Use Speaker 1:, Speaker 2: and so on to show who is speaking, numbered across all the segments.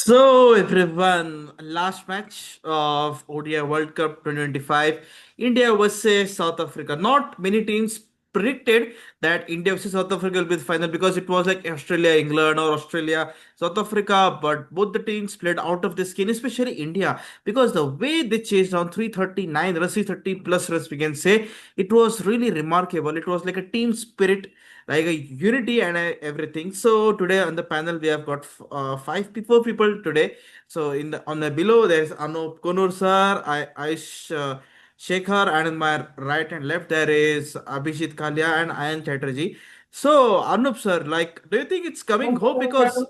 Speaker 1: So everyone, last match of ODI World Cup 2025, India versus South Africa. Not many teams predicted that India versus South Africa will be the final because it was like Australia, England or Australia, South Africa, but both the teams played out of the skin, especially India, because the way they chased down 339 runs, 330 plus runs, we can say, it was really remarkable. It was like a team spirit, like a unity and everything. So today on the panel we have got four people today. So in the on the below there's Anup Konnur sir, Ayush Shekhar, and in my right and left there is Abhijeet Kalia and AyanChatterjee. So Anup sir, like, do you think it's coming home because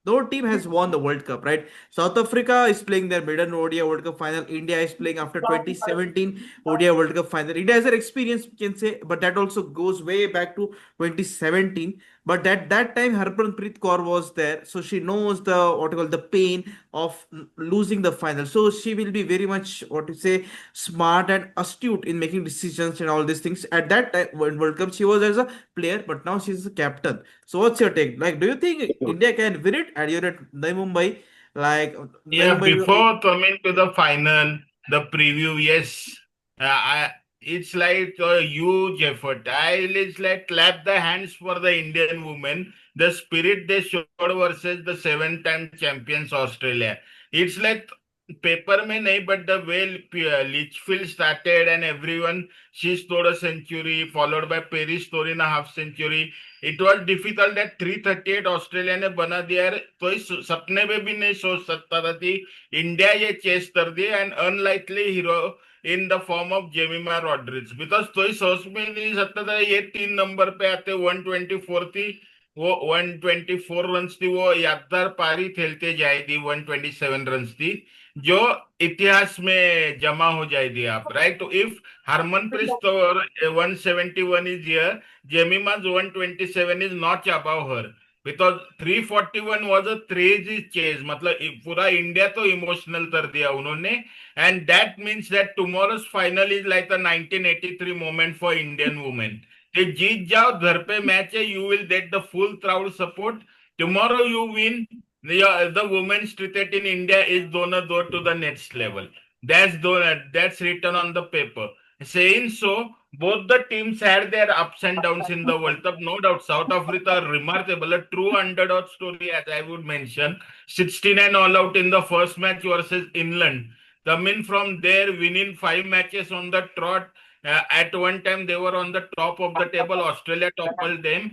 Speaker 1: no team has won the World Cup, right? South Africa is playing their maiden ODI World Cup final. India is playing after 2017 ODI World Cup final. India has an experience, we can say, but that also goes way back to 2017. But that time, Harmanpreet Kaur was there, so she knows the what you call the pain of losing the final. So she will be very much what you say smart and astute in making decisions and all these things. At that time, when World Cup, she was as a player, but now she's a captain. So what's your take? Like, do you think India can win it? And you're at Navi Mumbai, like Navi
Speaker 2: Yeah,
Speaker 1: Mumbai.
Speaker 2: before coming to the final, the preview, yes, it's like a huge effort. It's like clap the hands for the Indian women, the spirit they showed versus the seven-time champions Australia. It's like paper में नहीं, but the way Litchfield started and everyone, she scored a century, followed by Perry scoring a half century. It was difficult at 338 Australia ने बना दिया है, तो इस सपने में भी नहीं सोच सकता था कि इंडिया ये चेस कर दिए and unlikely hero in the form of Jemimah Rodrigues, because तो ही सोच में नहीं सकता था ये 3 नंबर पे आते 124 थी, वो 124 रन थी, वो यादगार पारी खेलते जाएगी 127 रन थी जो इतिहास में जमा हो जाएगी आप, राइट? तो if Harmanpreet Kaur 171 is here, Jemima's 127 is not above her because 341 was a crazy chase. मतलब पूरा इंडिया तो इमोशनल कर दिया उन्होंने, and that means that tomorrow's final is like a 1983 moment for Indian women. कि जीत जाओ, घर पे मैच है, you will get the full crowd support. Tomorrow you win, the women's cricket in India is gonna go to the next level. That's written on the paper. Saying so, both the teams had their ups and downs in the World Cup. No doubt, South Africa remarkable, a true underdog story, as I would mention. 69 all out in the first match versus England. Coming from there, winning 5 matches on the trot. At one time, they were on the top of the table. Australia toppled them.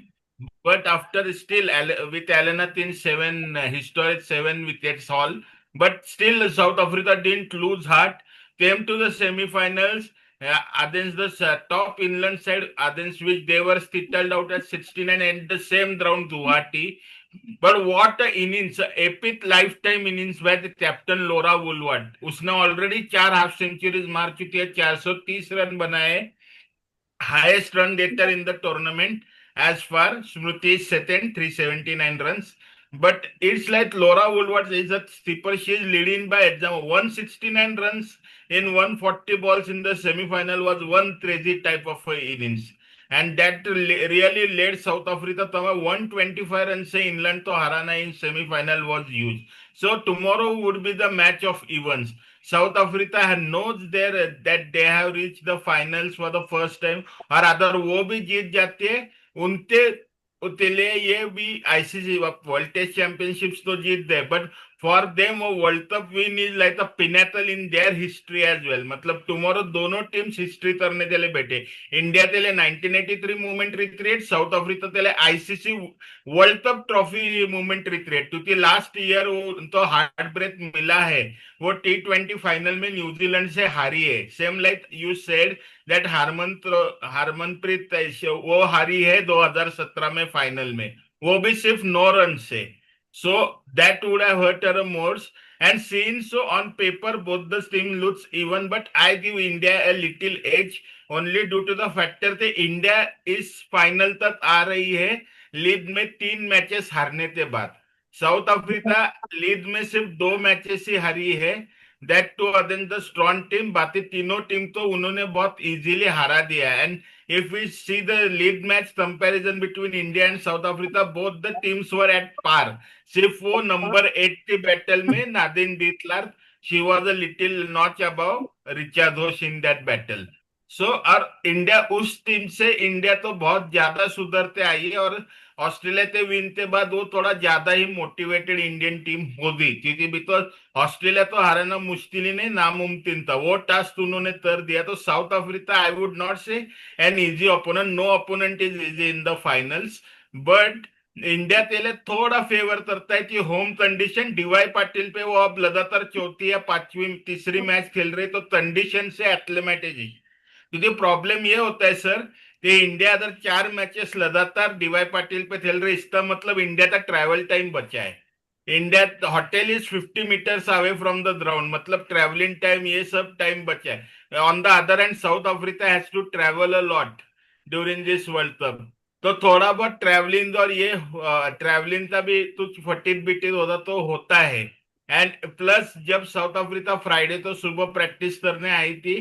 Speaker 2: But after still with Alanath in historic 7 wickets haul, but still South Africa didn't lose heart. Came to the semi-finals against the top England side, against which they were settled out at 69 and the same ground Guwahati. But what a innings, epic lifetime innings by the captain Laura Woolward. उसने already 4 half centuries मार चुकी है, 430 run बनाए, highest run getter in the tournament as far. Smriti is second, 379 runs. But it's like Laura Woolward is a skipper. She is leading by example. 169 runs in 140 balls in the semi-final was one crazy type of innings. And that really led South Africa to 125 runs से England to Hariana in semi-final was huge. So tomorrow would be the match of events. South Africa knows there that they have reached the finals for the first time, और अगर वो भी जीत जाते हैं उनके उनके लिए ये भी आईसीसी वर्ल्ड टेस्ट चैंपियनशिप्स तो जीत गए, बट फॉर देम वो world cup win is like a pinnacle in their history as well. मतलब टुमारो दोनों टीम्स हिस्ट्री करने के लिए बैठे. इंडिया के लिए 1983 मूवमेंट रिक्रिएट, साउथ अफ्रीका के लिए ICC world cup trophy movement recreate, क्योंकि लास्ट ईयर वो तो हार्ट ब्रेक मिला है, वो T20 फाइनल में न्यूजीलैंड से हारी है. Same like you said that Harmanpreet वो हारी है 2017 में फाइनल में, वो भी सिर्फ 9 रन से. So that would have hurt her more. And seen so on paper, both the team looks even, but I give India a little edge only due to the factor that India इस final तक आ रही है league में 3 matches हारने के बाद. South Africa league में सिर्फ 2 मैचेस ही हारी है, that two against the strong team, बाकी तीनों टीम तो उन्होंने बहुत इजीली हरा दिया है। And if we see the league match comparison between India and South Africa, both the teams were at par. सिर्फ वो नंबर 8 की बैटल में नादिन डिक्लार्क, she was a little notch above Richa Ghosh in that battle. सो और India उस team से India तो बहुत ज्यादा सुधरते आई है, और ऑस्ट्रेलिया के विन के बाद वो थोड़ा ज्यादा ही मोटिवेटेड इंडियन टीम हो गई, क्योंकि बिकॉज ऑस्ट्रेलिया तो हराना मुश्किल ही नहीं, नामुमकिन था, वो टास्क उन्होंने कर दिया। तो South Africa I would not say an easy opponent, no opponent is easy in the finals, but India के लिए थोड़ा फेवर करता है कि होम कंडीशन, डीवाई पाटिल पे वो अब लगातार चौथी या पांचवी तीसरी मैच खेल रहे, तो कंडीशन से एथलेमेटिक, क्योंकि प्रॉब्लम ये होता है सर कि इंडिया अगर 4 मैचेस लगातार डीवाई पाटिल पे खेल रहे, इसका मतलब इंडिया का ट्रैवल टाइम बचा है। India hotel is 50 metres away from the ground, मतलब ट्रैवलिंग टाइम ये सब टाइम बचा है। On the other end South Africa has to travel a lot during this world cup, तो थोड़ा बहुत ट्रैवलिंग और ये ट्रैवलिंग का भी कुछ फटीक बिटिक होता तो होता है। एंड प्लस जब साउथ अफ्रीका फ्राइडे तो सुबह प्रैक्टिस करने आई थी,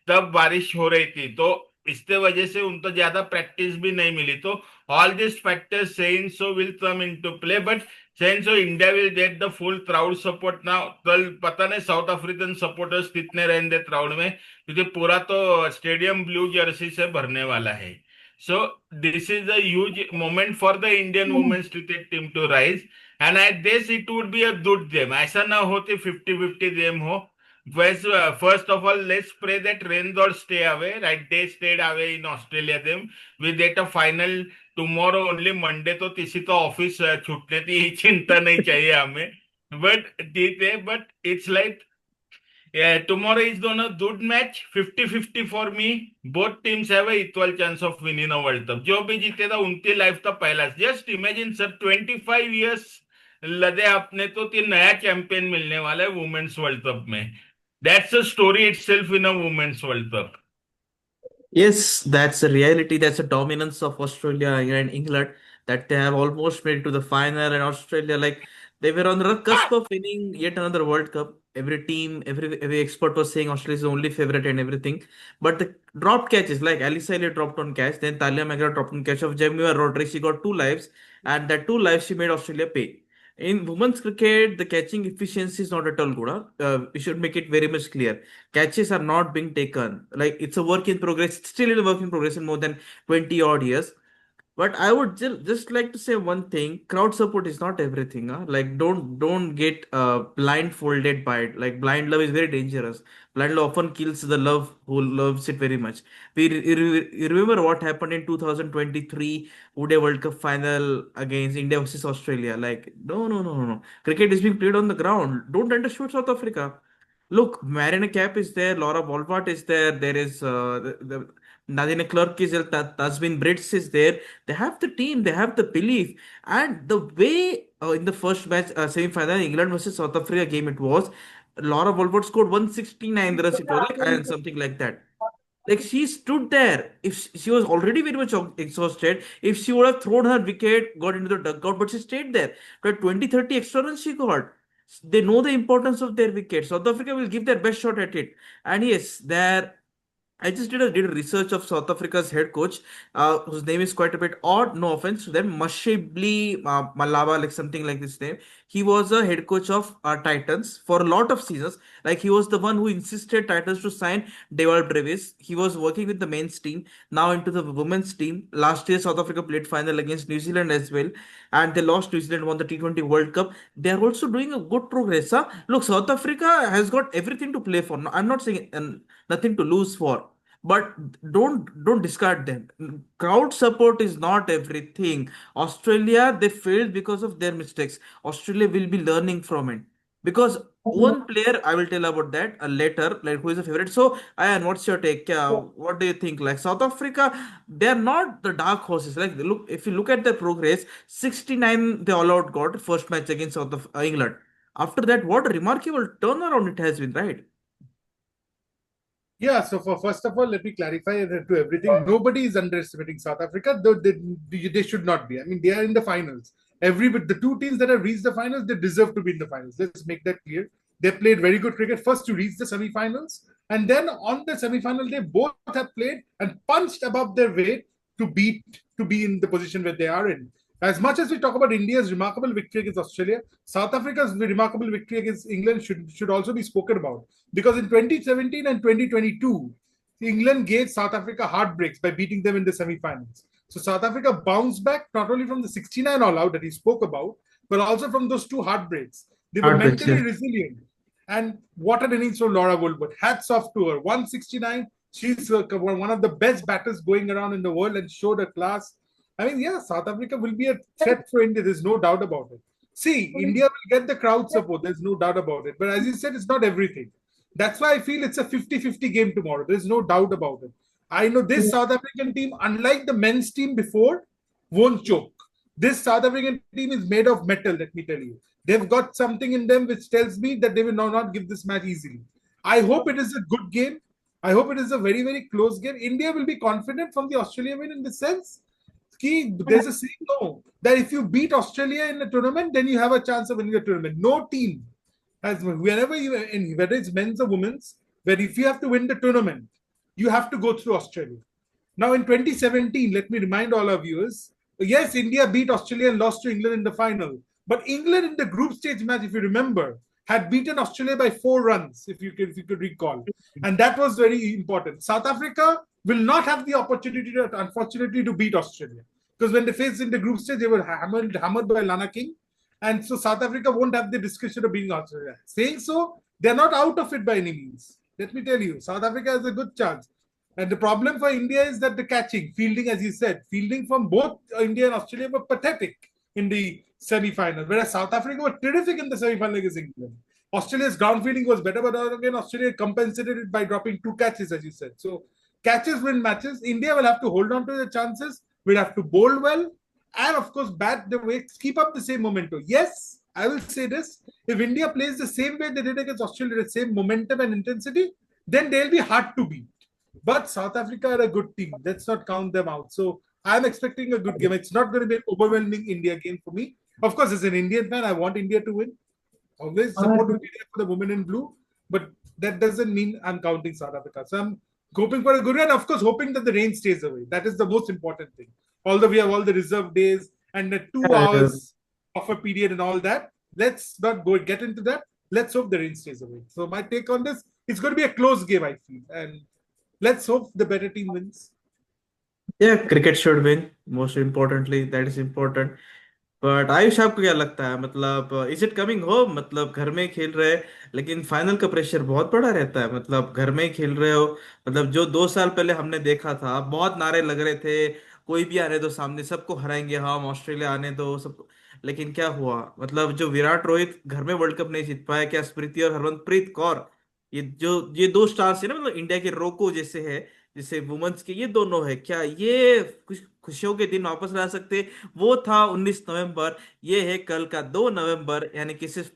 Speaker 2: तब बारिश हो रही थी, तो इसके वजह से उनको ज्यादा प्रैक्टिस भी नहीं मिली। तो all this factors saying so will come into play, but saying so India will get the full crowd support now. कल पता नहीं साउथ अफ्रीकन सपोर्टर्स कितने रहेंगे क्राउड में, क्योंकि पूरा तो स्टेडियम ब्लू जर्सी से भरने वाला है। So this is a huge moment for the Indian women's cricket team to rise, and I guess it would be a good game. ऐसा ना हो कि 50-50 गेम हो। First of all, let's pray that rain gods stay away. Right, they stayed away in Australia. Them we get a final tomorrow only Monday. तो किसी तो office छूटने की चिंता नहीं चाहिए हमें। But ठीक है, but it's like yeah, tomorrow is gonna good match. 50-50 for me. Both teams have a equal chance of winning a World Cup. जो भी जीतेगा उनकी लाइफ का पहला। Just imagine sir, 25 years लदे अपने तो तीन नया चैंपियन मिलने वाला है वुमेन्स वर्ल्ड कप में। That's a story itself in a women's World Cup.
Speaker 1: Yes, that's a reality. That's a dominance of Australia and England that they have almost made it to the final. And Australia, like they were on the cusp of winning yet another World Cup. Every team, every expert was saying Australia is the only favorite and everything. But the dropped catches, like Alice Elliott dropped on catch, then Talia McGrath dropped on catch of Jemima Rodriguez. She got two lives, and that two lives she made Australia pay. In women's cricket, the catching efficiency is not at all good. Huh? We should make it very much clear. Catches are not being taken. Like it's a work in progress. It's still a work in progress in more than 20 odd years. But I would just like to say one thing: crowd support is not everything. Huh? Like don't get blindfolded by it. Like blind love is very dangerous. Blind love often kills the love who loves it very much. You remember what happened in 2023 ODI World Cup final against India versus Australia? Like no. Cricket is being played on the ground. Don't undershoot South Africa. Look, Marina Cap is there, Laura Wolfart is there, there is the Nadine Clark is there, Tasmin Brits is there. They have the team, they have the belief. And the way in the first match, semi-final, England versus South Africa game it was, Laura Wolfart scored 169 runs, it was like, and something like that. Like she stood there. If she was already very much exhausted, if she would have thrown her wicket, got into the dugout, but she stayed there. But 20-30 extra runs she got. They know the importance of their wicket. South Africa will give their best shot at it. And yes, there I just did a research of South Africa's head coach, whose name is quite a bit odd. No offense to them, Mashibli Malaba, like something like this name. He was a head coach of Titans for a lot of seasons. Like he was the one who insisted Titans to sign Dewald Brevis. He was working with the men's team, now into the women's team. Last year, South Africa played final against New Zealand as well, and they lost. New Zealand won the T20 World Cup. They are also doing a good progress. Huh? Look, South Africa has got everything to play for. No, I'm not saying nothing to lose for, but don't discard them. Crowd support is not everything. Australia, they failed because of their mistakes. Australia will be learning from it, because one player I will tell about that later, like who is a favorite. So Ayan, what's your take? What do you think? Like South Africa, they're not the dark horses. Like look, if you look at their progress, 69 they all out got first match against South of England. After that, what a remarkable turnaround it has been, right?
Speaker 3: Yeah, so for first of all, let me clarify that to everything. Nobody is underestimating South Africa, though they should not be. I mean, they are in the finals. The two teams that have reached the finals, they deserve to be in the finals. Let's make that clear. They played very good cricket first to reach the semi-finals, and then on the semi-final day, both have played and punched above their weight to be in the position where they are in. As much as we talk about India's remarkable victory against Australia, South Africa's remarkable victory against England should also be spoken about, because in 2017 and 2022, England gave South Africa heartbreaks by beating them in the semi-finals. So South Africa bounced back not only from the 69 all-out that he spoke about, but also from those two heartbreaks. They were
Speaker 1: Heartbreaks,
Speaker 3: mentally
Speaker 1: yeah.
Speaker 3: resilient. And what an innings from Laura Woolworth. Hats off to her. 169. She's one of the best batters going around in the world and showed her class. I mean, yeah, South Africa will be a threat for India. There's no doubt about it. See, India will get the crowd support. There's no doubt about it. But as you said, it's not everything. That's why I feel it's a 50-50 game tomorrow. There's no doubt about it. I know this South African team, unlike the men's team before, won't choke. This South African team is made of metal, let me tell you. They've got something in them which tells me that they will not give this match easily. I hope it is a good game. I hope it is a very, very close game. India will be confident from the Australia win in the sense there's a saying that if you beat Australia in a tournament, then you have a chance of winning the tournament. No team has, whenever whether it's men's or women's, where if you have to win the tournament, you have to go through Australia. Now in 2017, let me remind all our viewers, yes, India beat Australia and lost to England in the final. But England in the group stage match, if you remember, had beaten Australia by 4 runs, if you could recall. And that was very important. South Africa will not have the opportunity, unfortunately, to beat Australia. Because when they faced in the group stage, they were hammered by Lana King. And so South Africa won't have the discussion of being Australia. Saying so, they're not out of it by any means. Let me tell you, South Africa has a good chance. And the problem for India is that the catching, fielding, as you said, fielding from both India and Australia were pathetic in the semi-final, whereas South Africa were terrific in the semi-final against England. Australia's ground fielding was better, but again, Australia compensated it by dropping 2 catches, as you said. So catches win matches. India will have to hold on to the chances. We'll have to bowl well. And of course, bat the way, keep up the same momentum. Yes, I will say this. If India plays the same way they did against Australia, the same momentum and intensity, then they'll be hard to beat. But South Africa are a good team. Let's not count them out. So I'm expecting a good game. It's not going to be an overwhelming India game for me. Of course, as an Indian fan, I want India to win. Always support will be there for the women in blue. But that doesn't mean I'm counting South Africa. So I'm hoping for a good run. Of course, hoping that the rain stays away. That is the most important thing. Although we have all the reserve days and the 2 hours of a period and all that, let's not get into that. Let's hope the rain stays away. So my take on this, it's going to be a close game, I feel. And let's hope the better team wins.
Speaker 1: Yeah, cricket should win. Most importantly, that is important. But Ayush आपको क्या लगता है, मतलब is it coming home? मतलब घर में खेल रहे हैं, लेकिन फाइनल का प्रेशर बहुत बड़ा रहता है। मतलब घर में ही खेल रहे हो, मतलब जो 2 साल पहले हमने देखा था, बहुत नारे लग रहे थे, कोई भी आने दो सामने, सबको हराएंगे हम, ऑस्ट्रेलिया आने दो सब। लेकिन क्या हुआ, मतलब जो विराट रोहित घर में वर्ल्ड कप नहीं जीत पाया, क्या स्मृति और हरमनप्रीत कौर, ये 2 स्टार्स है ना, मतलब इंडिया के रोको जैसे है, जैसे वुमेन्स के, ये दोनों है, क्या ये कुछ खुशियों के दिन वापस ला सकते? वो था 19 नवंबर, ये है कल का 2 नवंबर, यानी कि सिर्फ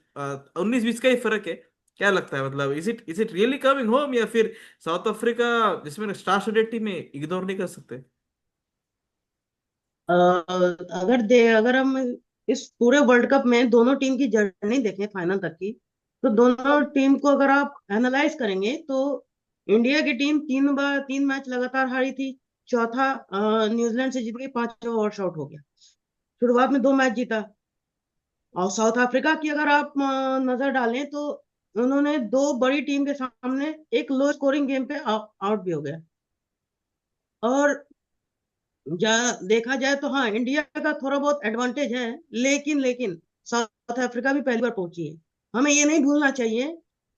Speaker 1: 19-20 का ही फर्क है। क्या लगता है, मतलब is it really coming home, या फिर साउथ अफ्रीका जिसमें स्टार स्टडेड टीम है, इग्नोर नहीं कर सकते?
Speaker 4: अगर हम इस पूरे वर्ल्ड कप में दोनों टीम की जर्नी देखें फाइनल तक की, तो दोनों टीम को अगर आप एनालाइज करेंगे तो इंडिया की टीम 3 मैच लगातार हारी थी। चौथा न्यूजीलैंड से जीत गई, 5वां वॉश आउट हो गया। शुरुआत में 2 मैच जीता। और साउथ अफ्रीका की अगर आप नजर डालें तो उन्होंने 2 बड़ी टीम के सामने एक लो स्कोरिंग गेम पे आउट भी हो गया। और देखा जाए तो हाँ, इंडिया का थोड़ा बहुत एडवांटेज है, लेकिन साउथ अफ्रीका भी पहली बार पहुंची है। हमें ये नहीं भूलना चाहिए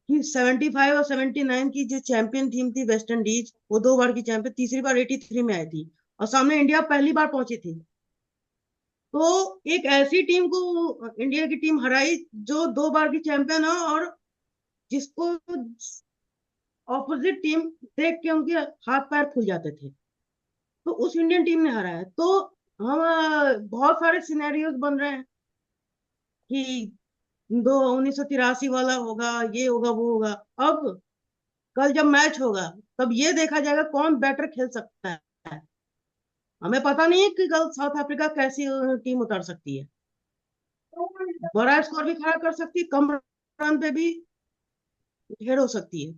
Speaker 4: कि 75 और 79 की जो चैंपियन टीम थी वेस्ट इंडीज, वो 2 बार की चैंपियन, तीसरी बार 83 में आई थी, और सामने इंडिया पहली बार पहुंची थी। तो एक ऐसी टीम को इंडिया की टीम हराई जो 2 बार की चैंपियन है, और जिसको ऑपोजिट टीम देख के उनके हाथ पैर फूल जाते थे, तो उस इंडियन टीम ने हराया। तो हम बहुत सारे सिनेरियोज बन रहे हैं कि 1983 वाला होगा, ये होगा, वो होगा। अब कल जब मैच होगा तब ये देखा जाएगा कौन बेटर खेल सकता है। हमें पता नहीं है कि कल साउथ अफ्रीका कैसी टीम उतार सकती है, बड़ा स्कोर भी खड़ा कर सकती है, कम रन पे भी हेड हो सकती है।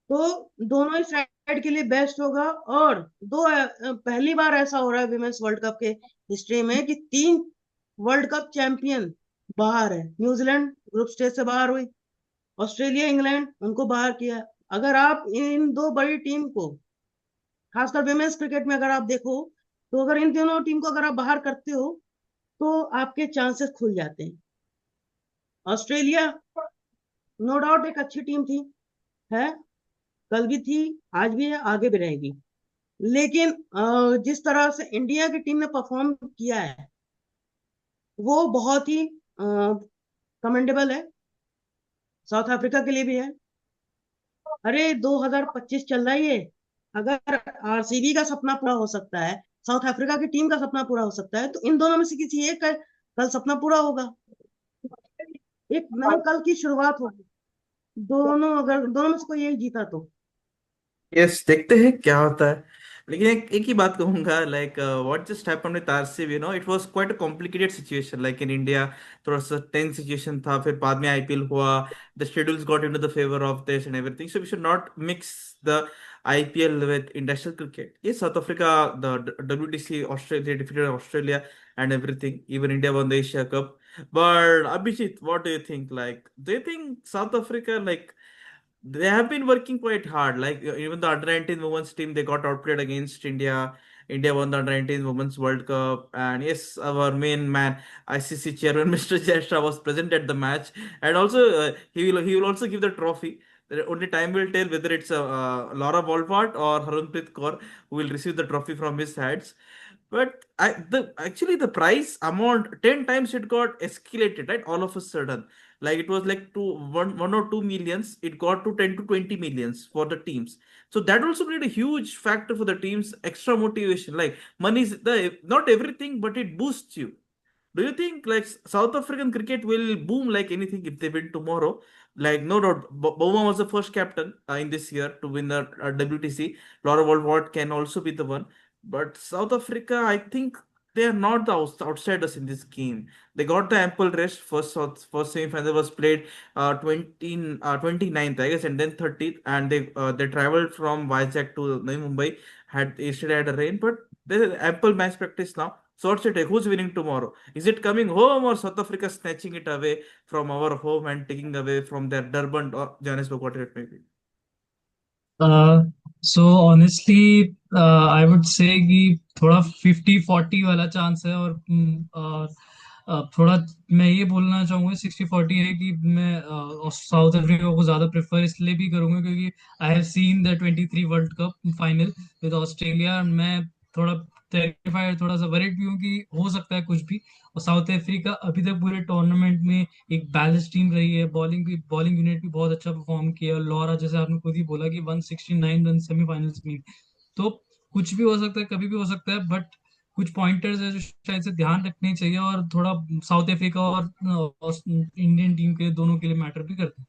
Speaker 4: तो दोनों ही साइड के लिए बेस्ट होगा। और पहली बार ऐसा हो रहा है विमेंस वर्ल्ड कप के हिस्ट्री में कि 3 वर्ल्ड कप चैंपियन बाहर है। न्यूजीलैंड ग्रुप स्टेज से बाहर हुई, ऑस्ट्रेलिया इंग्लैंड उनको बाहर किया। अगर आप इन 2 बड़ी टीम को, खासकर विमेंस क्रिकेट में अगर आप देखो, तो अगर इन दोनों टीम को अगर आप बाहर करते हो तो आपके चांसेस खुल जाते हैं। ऑस्ट्रेलिया नो डाउट एक अच्छी टीम थी, है, कल भी थी, आज भी है, आगे भी रहेगी। लेकिन जिस तरह से इंडिया की टीम ने परफॉर्म किया है वो बहुत ही कमेंडेबल है, साउथ अफ्रीका के लिए भी है। अरे 2025 चल रहा है ये, अगर आरसीबी का सपना पूरा हो सकता है, साउथ अफ्रीका की टीम का सपना पूरा हो सकता है, तो इन दोनों में से किसी एक का कल सपना पूरा होगा। एक नए कल की शुरुआत होगी, दोनों अगर दोनों में से कोई एक जीता तो।
Speaker 1: यस, देखते हैं क्या होता है। लेकिन एक ही बात कहूंगा, like what just happened with RCB, it was quite a complicated situation like in India. थोड़ा सा टेंस सिचुएशन था, फिर बाद में आईपीएल हुआ, the schedules got into the favour of this and everything, so we should not mix the IPL with international cricket. ये South Africa, the WTC, Australia defeated Australia and everything, even India won the Asia Cup. But Abhijeet, what do you think? Like, do you think South Africa, like, they have been working quite hard. Like even the under 19 women's team, they got outplayed against India. India won the under 19 women's World Cup, and yes, our main man, ICC chairman Mr. Jastra, was present at the match, and also he will also give the trophy. Only time will tell whether it's Laura Wolfart or Harunpreet Kaur who will receive the trophy from his hands. But the actually the price amount 10 times it got escalated, right? All of a sudden, like it was like one or 2 millions, it got to 10 to 20 millions for the teams. So that also played a huge factor for the teams, extra motivation. Like money is the not everything, but it boosts you. Do you think like South African cricket will boom like anything if they win tomorrow? Like no doubt, Bowman was the first captain in this year to win the WTC. Laura Wolford can also be the one, but South Africa, I think they are not the outsiders in this game. They got the ample rest. First semi-final was played 29th, I guess, and then 30th, and they traveled from Vizag to Navi Mumbai. Had yesterday had a rain, but there's ample match practice now. So what's your take? Who's winning tomorrow? Is it coming home or South Africa snatching it away from our home and taking away from their Durban or Johannesburg, whatever it may be?
Speaker 5: So honestly I would say कि थोड़ा 50-40 वाला chance है। और थोड़ा मैं ये बोलना चाहूंगा 60-40 है कि मैं साउथ अफ्रीका को ज्यादा प्रेफर इसलिए भी करूंगा क्योंकि I have seen the 23 world cup final with Australia. मैं थोड़ा टेरिफाइड, थोड़ा सा वरिड भी हूँ कि हो सकता है कुछ भी। और साउथ अफ्रीका अभी तक पूरे टूर्नामेंट में एक बैलेंस टीम रही है, बॉलिंग यूनिट भी बहुत अच्छा परफॉर्म किया। और लॉरा, जैसे आपने खुद ही बोला कि 169 रन सेमीफाइनल्स में, तो कुछ भी हो सकता है, कभी भी हो सकता है। बट कुछ पॉइंटर्स है जो शायद से ध्यान रखने चाहिए, और थोड़ा साउथ अफ्रीका और इंडियन टीम के दोनों के लिए मैटर भी करते हैं।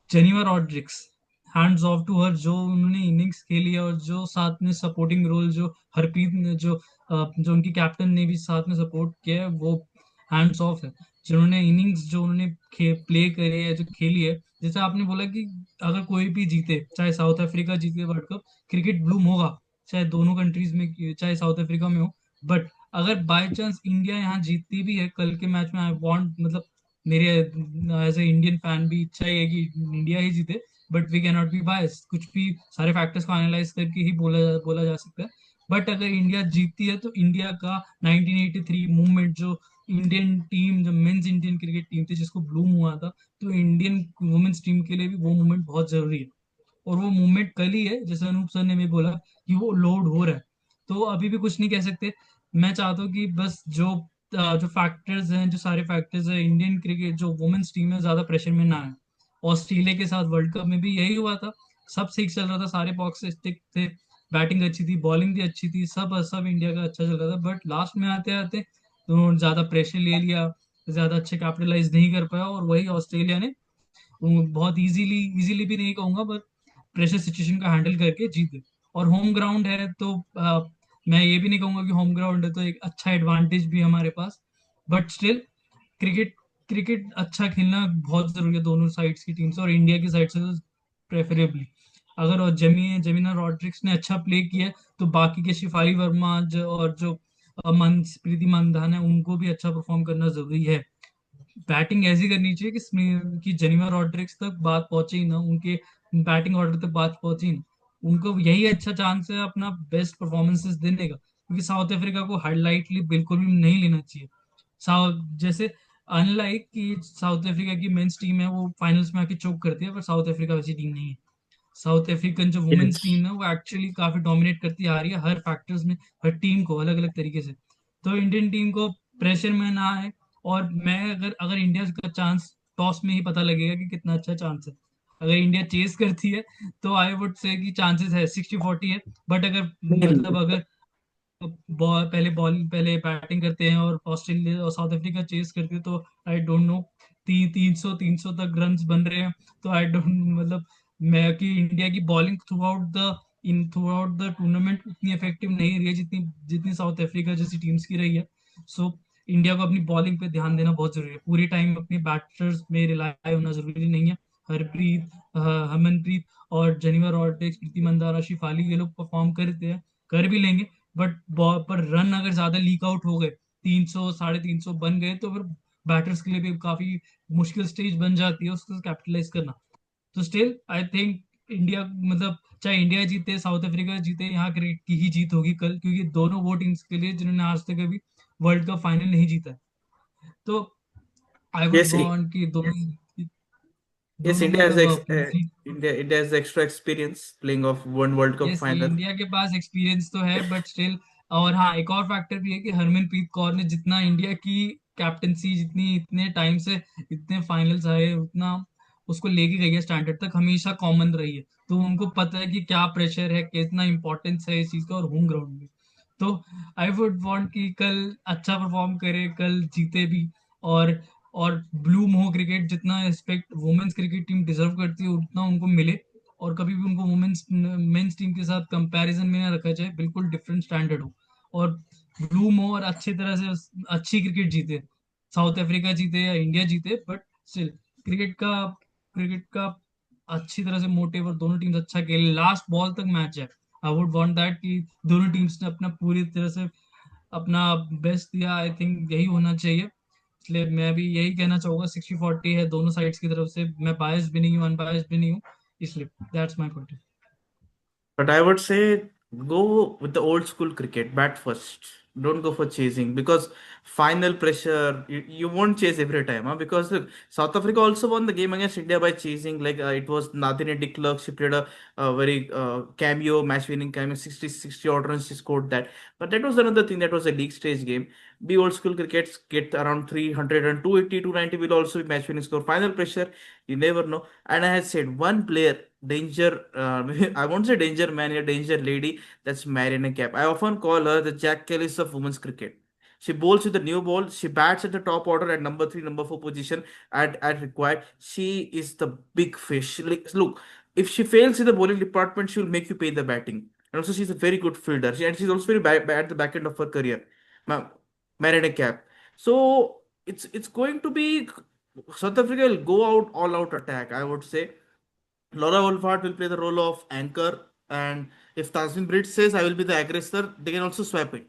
Speaker 5: Jennifer Rodrigues, hands off to her, जो उन्होंने इनिंग्स खेली है, और जो साथ में सपोर्टिंग रोल जो हरप्रीत ने, जो उनकी कैप्टन ने भी साथ में सपोर्ट किया है, वो हैंड्स ऑफ है। जिन्होंने इनिंग्स जो उन्होंने प्ले करी है, जो खेली है, जैसे आपने बोला कि अगर कोई भी जीते, चाहे साउथ अफ्रीका जीते वर्ल्ड कप, क्रिकेट ब्लूम होगा, चाहे दोनों कंट्रीज में, चाहे साउथ अफ्रीका में हो। बट अगर बाय चांस इंडिया यहाँ जीतती भी है कल के मैच में, आई वांट, मतलब मेरे एज ए इंडियन फैन भी इच्छा ही है कि इंडिया ही जीते। But we can not be bias, कुछ भी सारे फैक्टर्स को एनालाइज करके ही बोला जा सकता है। बट अगर इंडिया जीतती है तो इंडिया का 1983 मूवमेंट, जो इंडियन टीम, जो मेंस इंडियन क्रिकेट टीम थी जिसको ब्लूम हुआ था, तो इंडियन वुमेन्स टीम के लिए भी वो मूवमेंट बहुत जरूरी है। और वो मूवमेंट कल ही है, जैसे अनूप सर ने भी बोला कि वो लोड हो रहा है, तो अभी भी कुछ नहीं कह सकते। मैं चाहता हूँ कि बस जो फैक्टर्स हैं, जो सारे फैक्टर्स हैं, इंडियन क्रिकेट जो वुमेन्स टीम है ज्यादा प्रेशर में ना आए। ऑस्ट्रेलिया के साथ वर्ल्ड कप में भी यही हुआ था, सब ठीक चल रहा था, सारे बॉक्स स्टिक थे, बैटिंग अच्छी थी, बॉलिंग भी अच्छी थी, सब सब इंडिया का अच्छा चल रहा था। बट लास्ट में आते आते तो ज्यादा प्रेशर ले लिया, ज्यादा अच्छे कैपिटलाइज नहीं कर पाया, और वही ऑस्ट्रेलिया ने बहुत इजीली भी नहीं कहूंगा, पर प्रेशर सिचुएशन का हैंडल करके जीते। और होम ग्राउंड है तो मैं ये भी नहीं कहूंगा कि होम ग्राउंड है तो एक अच्छा एडवांटेज भी है हमारे पास। बट स्टिल क्रिकेट क्रिकेट अच्छा खेलना बहुत जरूरी है दोनों साइड्स की टीम से, और इंडिया की साइड से तो प्रेफरेबली। अगर जमीना रॉड्रिक्स ने अच्छा प्ले किया है, तो बाकी के शिफाली वर्मा और जो प्रीति मंदाना है, उनको भी अच्छा परफॉर्म करना जरूरी है। बैटिंग ऐसी करनी चाहिए कि जनीमा रॉड्रिक्स तक बात पहुंचे ही ना, उनके बैटिंग ऑर्डर तक बात पहुंचे ही ना। उनको यही अच्छा चांस है अपना बेस्ट परफॉर्मेंसेस देने का, क्योंकि साउथ अफ्रीका को हाईलाइटली बिल्कुल भी नहीं लेना चाहिए। साउथ जैसे अनलाइक कि साउथ अफ्रीका की मेंस टीम है, वो फाइनल्स में आके चोक करती है, पर साउथ अफ्रीका वैसी टीम नहीं है। साउथ अफ्रीकन जो वुमेन्स
Speaker 1: Yes.
Speaker 5: टीम है वो एक्चुअली काफी डोमिनेट करती आ रही है हर फैक्टर्स में, हर टीम को अलग अलग तरीके से। तो इंडियन टीम को प्रेशर में ना आए, और मैं अगर इंडिया का चांस टॉस में ही पता लगेगा कि कितना अच्छा चांस है। अगर इंडिया चेस करती है तो आई वुड से कि चांसेस है 60-40 है। बट अगर मतलब अगर पहले बैटिंग करते हैं और ऑस्ट्रेलिया और साउथ अफ्रीका चेस करते हैं, तो आई डोंट नो 300 तक रन्स बन रहे हैं। तो आई डोंट मतलब मैं कि इंडिया की bowling through out the tournament उतनी इफेक्टिव नहीं रही है जितनी जितनी साउथ अफ्रीका जैसी टीम्स की रही है। सो इंडिया को अपनी बॉलिंग पे ध्यान देना बहुत जरूरी है, पूरी टाइम अपने बैटर्स में रिलाई होना जरूरी नहीं है। हरप्रीत हरमनप्रीत और जनीवा रॉड्रिक्स, प्रीति मंदाना, शिफाली, ये लोग परफॉर्म करते हैं, कर भी लेंगे। बट पर रन अगर ज्यादा लीक आउट हो गए, 300 350 बन गए, तो फिर बैटर्स के लिए भी काफी मुश्किल स्टेज बन जाती है उसको कैपिटलाइज करना। तो स्टिल आई थिंक इंडिया मतलब चाहे इंडिया जीते साउथ अफ्रीका जीते, यहाँ क्रिकेट की ही जीत होगी कल, क्योंकि दोनों वो टीम्स के लिए जिन्होंने आज तक अभी वर्ल्ड कप फाइनल नहीं जीता है। तो आई वुड
Speaker 1: Yes.
Speaker 5: वांट कि दोनों
Speaker 1: Yes.
Speaker 5: दोनों
Speaker 1: India has
Speaker 5: मतलब जीत।
Speaker 1: India has extra experience playing of one World Cup
Speaker 5: yes,
Speaker 1: final.
Speaker 5: India के पास एक्सपीरियंस तो है बट स्टिल। और हाँ, एक और फैक्टर भी है कि हरमनप्रीत कौर ने जितना इंडिया की कैप्टनसी, जितनी इतने टाइम से इतने फाइनल्स आए, उतना उसको लेके गई है स्टैंडर्ड तक, हमेशा कॉमन रही है। तो उनको पता है कि क्या प्रेशर है, कितना इंपॉर्टेंस है इस चीज का, और होम ग्राउंड में। तो आई वुड वांट कि कल अच्छा परफॉर्म करे, कल जीते भी। और और ब्लूम हो क्रिकेट, जितना respect women's cricket team deserve करती है उतना उनको मिले। और कभी भी उनको वुमेन्स मेंस टीम के साथ कंपैरिजन में ना रखा जाए, बिल्कुल डिफरेंट स्टैंडर्ड हो। और ब्लूम हो और अच्छी तरह से अच्छी क्रिकेट जीते, साउथ अफ्रीका जीते या इंडिया जीते, बट स्टिल क्रिकेट का अच्छी तरह से मोटिव, और दोनों टीम्स अच्छा खेले, लास्ट बॉल तक मैच है। आई वुड वांट दैट कि दोनों टीम्स ने अपना पूरी तरह से अपना बेस्ट दिया। आई थिंक यही होना चाहिए। इसलिए मैं भी यही कहना चाहूंगा, 60-40 है दोनों साइड्स की तरफ से। मैं बायस भी नहीं हूँ, अनबायस भी नहीं हूँ, इसलिए that's my point.
Speaker 1: But I would say go with the old school cricket, bat first. Don't go for chasing because final pressure, you won't chase every time. Huh? Because look, South Africa also won the game against India by chasing. Like it was Nadine de Klerk. She played a very cameo, match winning cameo, 60 odd runs. She scored that. But that was another thing. That was a league stage game. Be old school crickets get around 300 and 280, 290 will also be match winning score. Final pressure, you never know. And I had said one player danger. I won't say danger man, a danger lady. That's Mariana Cap. I often call her the Jack Kellis of women's cricket. She bowls with the new ball. She bats at the top order at number three, number four position at required. She is the big fish. Like, look, if she fails in the bowling department, she will make you pay the batting. And also, she's a very good fielder. And she's also very bad at the back end of her career. Ma- Mariana Cap. So it's going to be South Africa will go out all out attack. I would say Laura Wolfhard will play the role of anchor, and if Tasmin Bridge says I will be the aggressor, they can also swap it.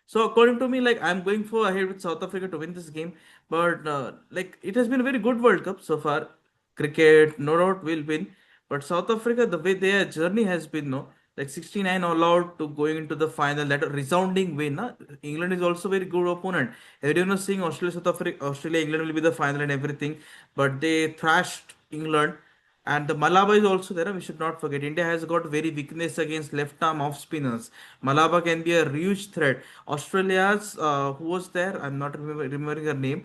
Speaker 1: So according to me, like I'm going for ahead with South Africa to win this game, but like it has been a very good World Cup so far. Cricket, no doubt, will win, but South Africa, the way their journey has been, no, like 69 all out to going into the final, that a resounding win. Na? England is also very good opponent. Everyone was saying Australia, South Africa, Australia, England will be the final and everything, but they thrashed England. And the Malaba is also there. We should not forget. India has got very weakness against left arm off spinners. Malaba can be a huge threat. Australia's who was there? I'm not remembering her name.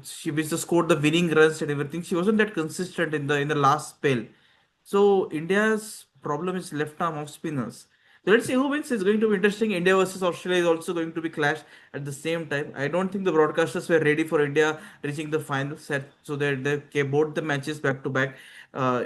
Speaker 1: She was just scored the winning runs and everything. She wasn't that consistent in the last spell. So India's problem is left arm off spinners. So let's see who wins. It's going to be interesting. India versus Australia is also going to be clash at the same time. I don't think the broadcasters were ready for India reaching the final set, so they kept both the matches back to back.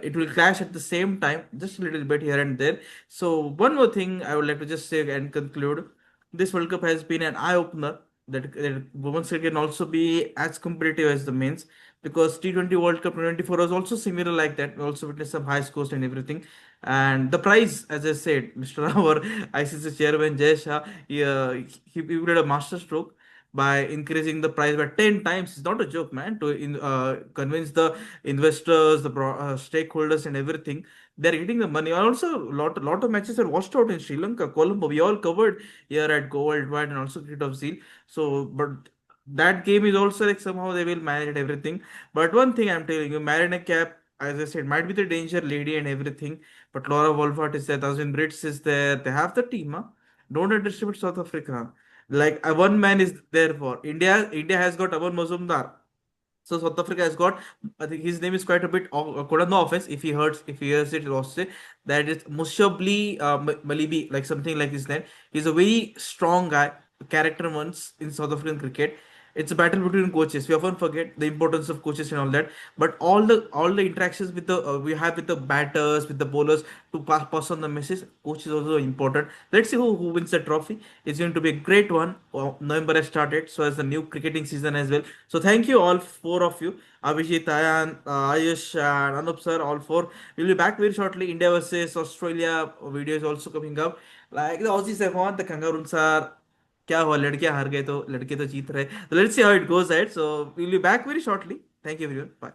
Speaker 1: It will clash at the same time, just a little bit here and there. So one more thing I would like to just say and conclude: this World Cup has been an eye opener. that women's cricket can also be as competitive as the men's, because T20 World Cup 2024 was also similar like that. We also witnessed some high scores and everything. And the prize, as I said, Mr. our ICC chairman Jay Shah, he did a master stroke by increasing the price by 10 times. It's not a joke, man, to convince the investors, the stakeholders and everything. They're getting the money. Also, lot of matches are washed out in Sri Lanka, Colombo. We all covered here at Go Worldwide and also Cricket of Zeal. So, but that game is also like somehow they will manage everything. But one thing I'm telling you, Marina Cap, as I said, might be the danger lady and everything. But Laura Wolfart is there, Thousand Brits is there. They have the team, huh? Don't underestimate South Africa. Like one man is there for India. India has got Aman Mazumdar. So South Africa has got, I think his name is quite a bit, quite no offense if he hears it, he'll also say that is Mushabli Malibi, like something like his name. He's a very strong guy, character once in South African cricket. It's a battle between coaches. We often forget the importance of coaches and all that. But all the interactions with the we have with the batters, with the bowlers to pass on the message. Coach is also important. Let's see who wins the trophy. It's going to be a great one. November has started, so as the new cricketing season as well. So thank you all four of you, Abhijeet, Ayan, Ayush, and Anup sir, all four. We'll be back very shortly. India versus Australia video is also coming up. Like the Aussies have won, the Kangaroos are क्या हुआ लड़के हार गए तो लड़के तो जीत रहे. So let's see how it goes ahead. So we'll be back very shortly. Thank you everyone. Bye.